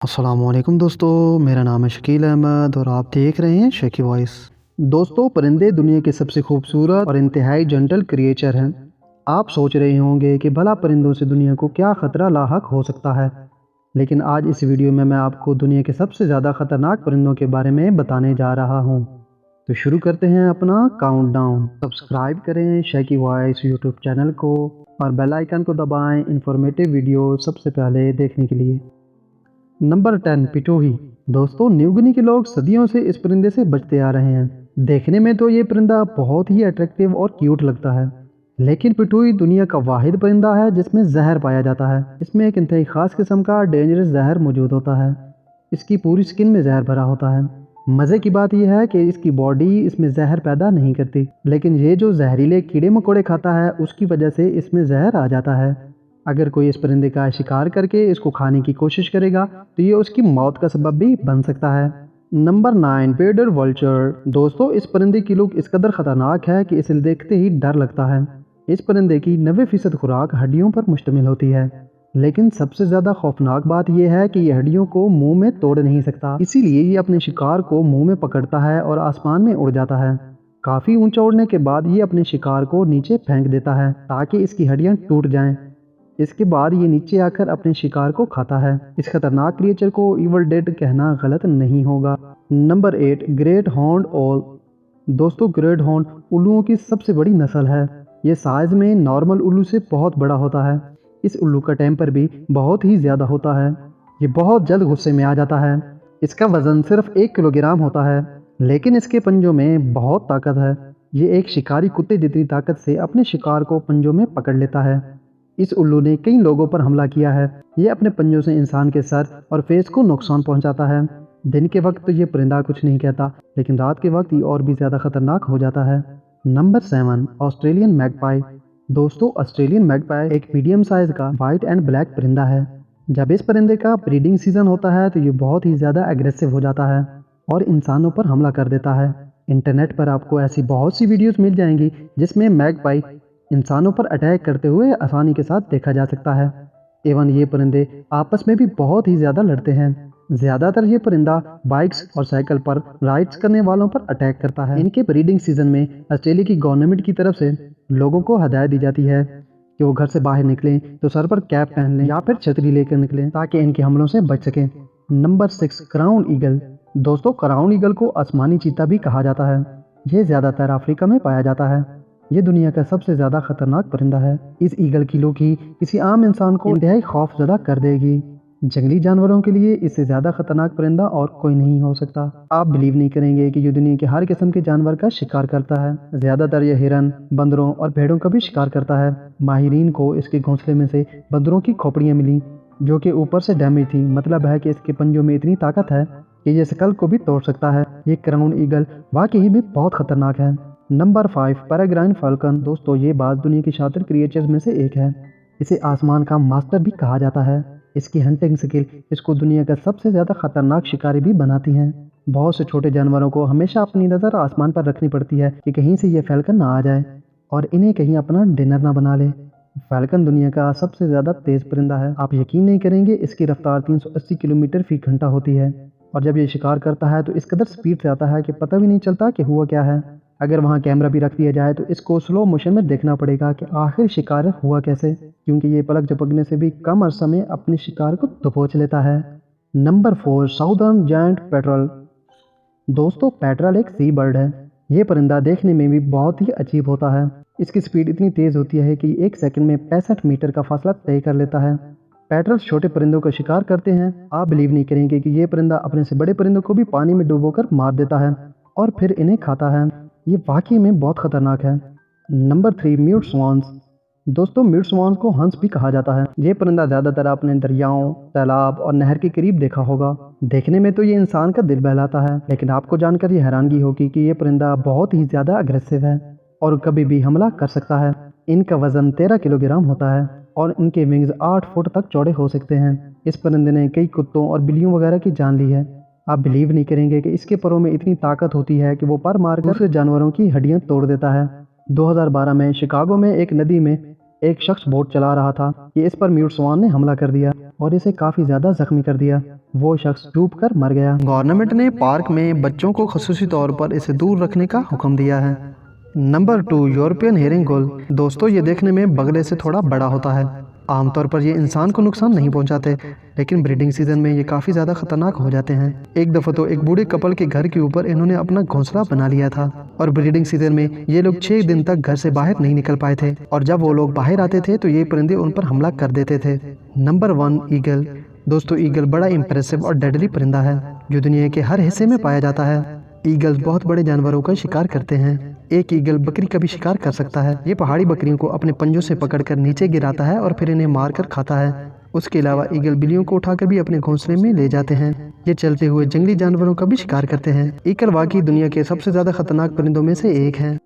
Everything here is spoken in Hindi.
अस्सलामुअलैकुम दोस्तों, मेरा नाम है शकील अहमद और आप देख रहे हैं शेकी वॉइस। दोस्तों, परिंदे दुनिया के सबसे खूबसूरत और इंतहाई जंटल क्रिएचर हैं। आप सोच रहे होंगे कि भला परिंदों से दुनिया को क्या ख़तरा लाहक हो सकता है, लेकिन आज इस वीडियो में मैं आपको दुनिया के सबसे ज़्यादा ख़तरनाक परिंदों के बारे में बताने जा रहा हूँ। तो शुरू करते हैं अपना काउंटडाउन। सब्सक्राइब करें शेकी वॉइस यूट्यूब चैनल को और बेल आइकन को दबाएं इन्फॉर्मेटिव वीडियो सबसे पहले देखने के लिए। नंबर 10, पिटूही। दोस्तों, न्यूगिनी के लोग सदियों से इस परिंदे से बचते आ रहे हैं। देखने में तो ये परिंदा बहुत ही अट्रैक्टिव और क्यूट लगता है, लेकिन पिटूही दुनिया का वाहिद परिंदा है जिसमें जहर पाया जाता है। इसमें एक इंतहाई खास किस्म का डेंजरस जहर मौजूद होता है। इसकी पूरी स्किन में जहर भरा होता है। मज़े की बात यह है कि इसकी बॉडी इसमें जहर पैदा नहीं करती, लेकिन ये जो जहरीले कीड़े मकोड़े खाता है उसकी वजह से इसमें जहर आ जाता है। अगर कोई इस परिंदे का शिकार करके इसको खाने की कोशिश करेगा तो ये उसकी मौत का सबब भी बन सकता है। नंबर 9, बेडर वल्चर। दोस्तों, इस परिंदे की लुक इस कदर खतरनाक है कि इसे देखते ही डर लगता है। इस परिंदे की 90% खुराक हड्डियों पर मुश्तमिल होती है, लेकिन सबसे ज़्यादा खौफनाक बात यह है कि यह हड्डियों को मुंह में तोड़ नहीं सकता। इसीलिए ये अपने शिकार को मुंह में पकड़ता है और आसमान में उड़ जाता है। काफ़ी ऊंचा उड़ने के बाद ये अपने शिकार को नीचे फेंक देता है ताकि इसकी हड्डियां टूट जाएं। इसके बाद ये नीचे आकर अपने शिकार को खाता है। इस खतरनाक क्रिएचर को इवल डेड कहना गलत नहीं होगा। नंबर 8, ग्रेट हॉर्न्ड ओल। दोस्तों, ग्रेट हॉर्न उल्लुओं की सबसे बड़ी नस्ल है। ये साइज में नॉर्मल उल्लू से बहुत बड़ा होता है। इस उल्लू का टेम्पर भी बहुत ही ज़्यादा होता है। ये बहुत जल्द गुस्से में आ जाता है। इसका वज़न सिर्फ 1 किलोग्राम होता है, लेकिन इसके पंजों में बहुत ताकत है। ये एक शिकारी कुत्ते जितनी ताकत से अपने शिकार को पंजों में पकड़ लेता है। इस उल्लू ने कई लोगों पर हमला किया है। ये अपने पंजों से इंसान के सर और फेस को नुकसान पहुंचाता है। दिन के वक्त तो ये परिंदा कुछ नहीं कहता, लेकिन रात के वक्त ये और भी ज़्यादा खतरनाक हो जाता है। Number 7, Australian magpie. दोस्तों, ऑस्ट्रेलियन मैगपाई एक मीडियम साइज का वाइट एंड ब्लैक परिंदा है। जब इस परिंदे का ब्रीडिंग सीजन होता है तो ये बहुत ही ज़्यादा एग्रेसिव हो जाता है और इंसानों पर हमला कर देता है। इंटरनेट पर आपको ऐसी बहुत सी वीडियोस मिल जाएंगी जिसमें मैगपाई इंसानों पर अटैक करते हुए आसानी के साथ देखा जा सकता है। एवं ये परिंदे आपस में भी बहुत ही ज़्यादा लड़ते हैं। ज़्यादातर ये परिंदा बाइक्स और साइकिल पर राइड्स करने वालों पर अटैक करता है। इनके ब्रीडिंग सीजन में ऑस्ट्रेलिया की गवर्नमेंट की तरफ से लोगों को हदायत दी जाती है कि वो घर से बाहर निकलें तो सर पर कैप पहन लें या फिर छतरी लेकर निकलें ताकि इनके हमलों से बच सकें। Number 6, crown eagle. दोस्तों, क्राउन ईगल को आसमानी चीता भी कहा जाता है। ये ज़्यादातर अफ्रीका में पाया जाता है। ये दुनिया का सबसे ज़्यादा खतरनाक परिंदा है। इस ईगल की लोकी किसी आम इंसान को इंतहाई खौफजदा कर देगी। जंगली जानवरों के लिए इससे ज़्यादा खतरनाक परिंदा और कोई नहीं हो सकता। आप बिलीव नहीं करेंगे कि ये दुनिया के हर किस्म के जानवर का शिकार करता है। ज़्यादातर ये हिरन, बंदरों और भेड़ों का भी शिकार करता है। माहिरीन को इसके घोंसले में से बंदरों की खोपड़ियाँ मिली जो कि ऊपर से डैमेज थी। मतलब है कि इसके पंजों में इतनी ताकत है कि ये स्कल को भी तोड़ सकता है। ये क्राउन ईगल वाकई में बहुत खतरनाक है। Number 5, पेरेग्राइन falcon. दोस्तों, ये बात दुनिया की शातिर क्रिएचर्स में से एक है। इसे आसमान का मास्टर भी कहा जाता है। इसकी हंटिंग स्किल इसको दुनिया का सबसे ज़्यादा खतरनाक शिकारी भी बनाती हैं। बहुत से छोटे जानवरों को हमेशा अपनी नज़र आसमान पर रखनी पड़ती है कि कहीं से ये फैल्कन ना आ जाए और इन्हें कहीं अपना डिनर ना बना ले। फैल्कन दुनिया का सबसे ज़्यादा तेज़ परिंदा है। आप यकीन नहीं करेंगे, इसकी रफ्तार 380 किलोमीटर फी घंटा होती है और जब ये शिकार करता है तो इस कदर स्पीड से आता है कि पता भी नहीं चलता कि हुआ क्या है। अगर वहाँ कैमरा भी रख दिया जाए तो इसको स्लो मोशन में देखना पड़ेगा कि आखिर शिकार हुआ कैसे, क्योंकि ये पलक झपकने से भी कम अर्से में अपने शिकार को दबोच लेता है। Number 4, southern giant petrol. दोस्तों, पेट्रोल एक सी बर्ड है। ये परिंदा देखने में भी बहुत ही अजीब होता है। इसकी स्पीड इतनी तेज़ होती है कि 1 सेकंड में 65 मीटर का फासला तय कर लेता है। पेट्रोल छोटे परिंदों का शिकार करते हैं। आप बिलीव नहीं करेंगे कि ये परिंदा अपने से बड़े परिंदों को भी पानी में डुबोकर मार देता है और फिर इन्हें खाता है। ये वाकई में बहुत खतरनाक है। Number 3, mute swans. दोस्तों, म्यूट स्वान्स को हंस भी कहा जाता है। ये परिंदा ज़्यादातर आपने दरियाओं, तालाब और नहर के करीब देखा होगा। देखने में तो ये इंसान का दिल बहलाता है, लेकिन आपको जानकर ये हैरानगी होगी कि ये परिंदा बहुत ही ज़्यादा अग्रेसिव है और कभी भी हमला कर सकता है। इनका वजन 13 किलोग्राम होता है और इनके विंग्स 8 फुट तक चौड़े हो सकते हैं। इस परिंदे ने कई कुत्तों और बिल्लियों वगैरह की जान ली है। आप बिलीव नहीं करेंगे कि इसके परों में इतनी ताकत होती है कि वो पर मारकर दूसरे जानवरों की हड्डियां तोड़ देता है। 2012 में शिकागो में एक नदी में एक शख्स बोट चला रहा था कि इस पर म्यूट स्वान ने हमला कर दिया और इसे काफी ज्यादा जख्मी कर दिया। वो शख्स डूब कर मर गया। गवर्नमेंट ने पार्क में बच्चों को खसूसी तौर पर इसे दूर रखने का हुक्म दिया है। नंबर 2, यूरोपियन हेरिंग गुल। दोस्तों, ये देखने में बगले से थोड़ा बड़ा होता है। आमतौर पर ये इंसान को नुकसान नहीं पहुंचाते, लेकिन ब्रीडिंग सीजन में ये काफ़ी ज़्यादा खतरनाक हो जाते हैं। एक दफ़ा तो एक बूढ़े कपल के घर के ऊपर इन्होंने अपना घोंसला बना लिया था और ब्रीडिंग सीजन में ये लोग 6 दिन तक घर से बाहर नहीं निकल पाए थे और जब वो लोग बाहर आते थे तो ये परिंदे उन पर हमला कर देते थे। Number 1, eagle. दोस्तों, ईगल बड़ा इंप्रेसिव और डेडली परिंदा है जो दुनिया के हर हिस्से में पाया जाता है। ईगल्स बहुत बड़े जानवरों का शिकार करते हैं। एक ईगल बकरी का भी शिकार कर सकता है। ये पहाड़ी बकरियों को अपने पंजों से पकड़कर नीचे गिराता है और फिर इन्हें मारकर खाता है। उसके अलावा ईगल बिल्लियों को उठाकर भी अपने घोंसले में ले जाते हैं। ये चलते हुए जंगली जानवरों का भी शिकार करते हैं। ईगल वाकई दुनिया के सबसे ज्यादा खतरनाक परिंदों में से एक है।